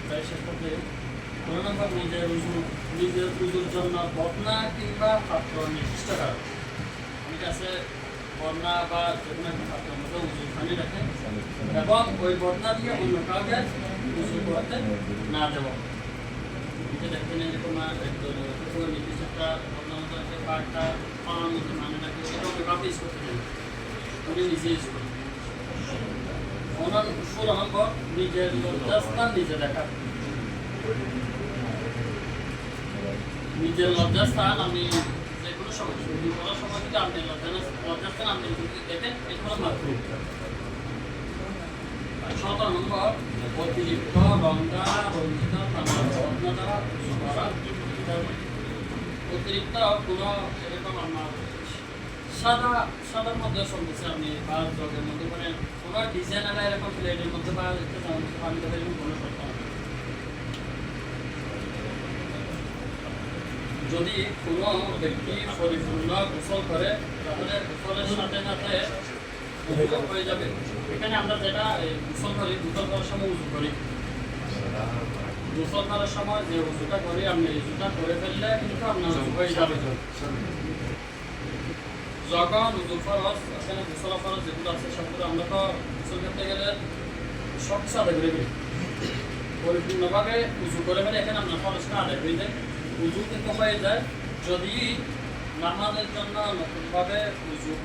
প্রায় শেষ করতে। 15 নম্বর নিজের উজুর জন্য বদনা কিংবা পাত্র নির্দিষ্ট করা। অনেক আছে বদনা বা যে কোনো একটা পাত্রের মধ্যে উজুর পানি রাখে এবং ওই বদনা দিয়ে অন্য কাউকে উজু করতে না দেওয়া। এটা দেখতে নেই এরকম নির্দিষ্ট একটা বদনার মতো একটা পাটটা পাওয়ার মধ্যে মানে রাখে, এটা অন্য কাউকে ইউজ করতে দেয়, উনি নিজে ইউজ করেন। 16 নম্বর নিজের লজ্জাস্থান নিজে দেখা। নিজের লজ্জাস্থান আমি যে কোনো সময় শুরু করার সময় যদি আপনি লজ্জাস্থান আপনি যদি দেখেন এটা হলো মাকরুহ। 17 নম্বর অতিরিক্ত রঙা রঞ্জিত তামার যত্ন দ্বারা উজু করা। অতিরিক্ত কোনো এরকম আপনার সাদার মধ্যে চলতেছে আপনি বা জগের মধ্যে মানে কোনো ডিজাইন আলা এরকম প্লেটের মধ্যে বা পানি দেবে এরকম কোনো শর্ত না। যদি কোনো ব্যক্তি পরিপূর্ণ গোসল করে তাহলে গোসলের সাথে সাথে উজু হয়ে যাবে। এখানে আমরা যেটা গোসল করি, গোসল করার সময় উজু করি, গোসল করার সময় যে উজুটা করি আপনি উজুটা করে ফেললে কিন্তু আপনার উজু হয়ে যাবে। যখন উজু ফরজ, এখানে গোসল ফরজ যেগুলো আছে সবগুলো আমরা তো গোসল করতে গেলে সব কিছু আদায় করে ফেলি, পরিপূর্ণভাবে উজু করে ফেলে এখানে আপনার ফরজটা আদায় হয়ে যায়। উজু কিন্তু হয়ে যায় যদি নামাজের জন্য নতুনভাবে উজুর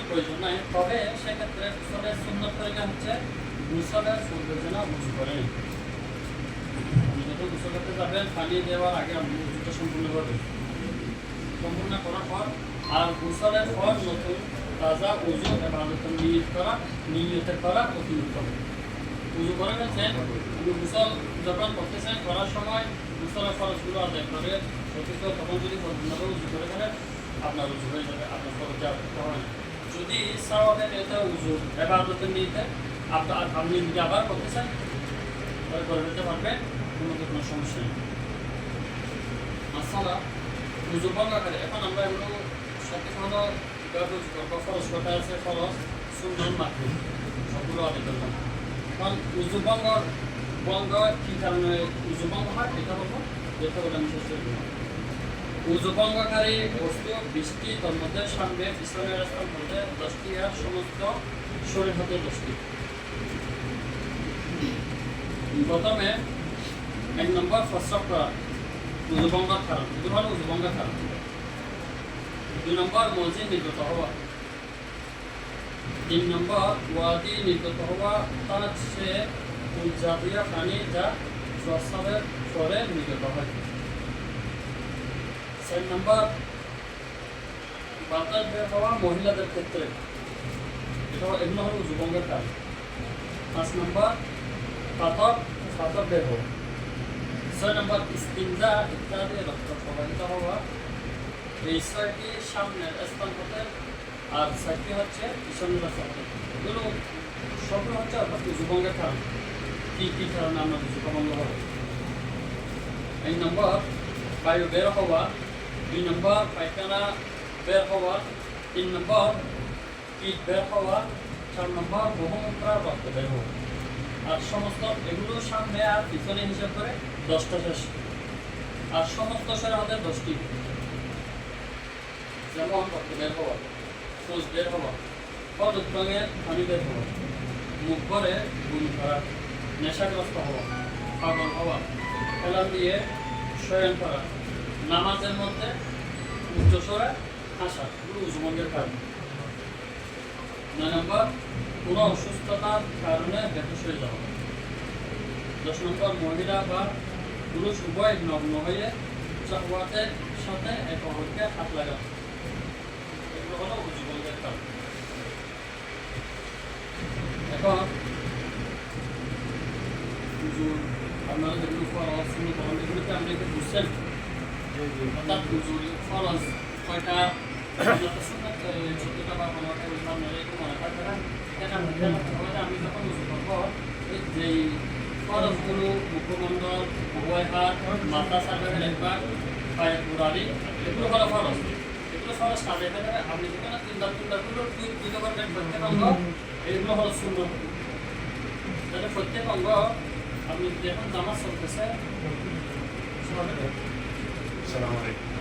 প্রয়োজন নাই, তবে সেক্ষেত্রে গোসলের সুন্নত তরিকা হচ্ছে গোসলের পূর্বে যেন উজু করেন। আপনি যখন গোসল করতে যাবেন পানি দেওয়ার আগে আপনি উজুটা সম্পূর্ণ করার পর আর গোসলের পর নতুন তাজা উজু ইবাদতের নিয়ত করা অতি উত্তম। উজু করে ফেলছেন, আপনি গোসল যখন করতেছেন করার সময় গোসলের খরচগুলো আদায় করে অথচ তখন যদি পরিপূর্ণভাবে উজু করে ফেলেন আপনার উজু হয়ে যাবে, আপনার খরচ হয় না। যদি সাওয়াবের নিয়তে উজু ইবাদতের নিয়তে আপনি যদি আবার করতেছেন তাহলে করে ফেলতে পারবেন, কোনো সমস্যা নেই। মাসালা উজু ভঙ্গ করে এখন আমরা এগুলো সবকিছু হলো কীভাবে উজু করবো, ফরজ কটা আছে, ফরজ সুন্নাত মাকরুহ সবগুলো আদায় করলাম। এখন উজু ভঙ্গ কী কারণে উজু ভঙ্গ হয় এটা বলবো, যেটা বলে আমি শেষ করব। উজু ভঙ্গকারী বস্তু 20টি, তার মধ্যে সামনে পিছনের স্থান হতে 10টি আর সমস্ত শরীর হতে 10টি। প্রথমে 1 নম্বর প্রস্রাব করা উজু ভঙ্গের কারণ, এগুলো হলো উজু ভঙ্গের কারণ। 2 নম্বর মজি নির্গত হওয়া। 3 নম্বর ওয়াদি নির্গত হওয়া তার সে জাতীয় পানি যা প্রস্রাবের পরে নির্গত হয়। 4 নম্বর বাতাস বের হওয়া মহিলাদের ক্ষেত্রে, এগুলো হলো উজু ভঙ্গের কারণ। 5 নম্বর পাতক বের হওয়া। 6 নম্বর ইস্তিনজা ইত্যাদি রক্ত প্রবাহিত হওয়া। এই 6টি সামনের স্থান হতে আর 4টি হচ্ছে পিছনের স্থান হতে। এগুলো সবগুলো হচ্ছে অর্থাৎ উজু ভঙ্গের কারণ। কী কারণে আমরা উজু ভঙ্গ হবে? 1 নম্বর বায়ু বের হওয়া, 2 নম্বর পায়খানা বের হওয়া, 3 নম্বর কীট বের হওয়া, 4 নম্বর বহুমূত্র রক্ত বের হওয়া। আর সমস্ত এগুলো সামনে আর পিছনে হিসাব করে 10টা শেষ। আর সমস্ত শরীর হতে 10টি, যেমন রক্ত বের হওয়া, শৌচ বের হওয়া, পদত্রঙের পানি বের হওয়া, মুখ ভরে গুণ করা, নেশাগ্রস্ত হওয়া, পাগল হওয়া, খেলাম দিয়ে শয়ন করা, নামাজের মধ্যে উচ্চস্বরে হাসা, এগুলো উজু ভঙ্গের কারণ। 9 নম্বর কোনো অসুস্থতার কারণে বেহুশ হয়ে যাওয়া। 10 নম্বর মহিলা বা পুরুষ উভয় নগ্ন হয়ে শাহওয়াতের সাথে এক অপরকে হাত লাগানো, এগুলো হলো উজু ভঙ্গের কারণ। এখন উজু আপনারা যেগুলো ফরজ সুন্নাত এগুলোকে আমরা একটু বুঝছেন, অর্থাৎ উজুর ফরজ কয়টা, সুন্নাত 14টা বা 15টা আপনারা একটু মনে থাকবে না। আমি যখন উজু করবো যেই ফরজগুলো মুখমণ্ডল, উভয় হাত, মাথা সার্ভে একবার, পায়ের গোড়ালি, এগুলো হলো ফরজ। এগুলো ফরজ কাজে ফেলে আপনি যেখানে 3বার পুজো করবেন প্রত্যেক অঙ্গ, এগুলো হলো সুন্নাত। তাহলে প্রত্যেক অঙ্গ আপনি যখন জামাত চলতেছে। আসসালামু আলাইকুম।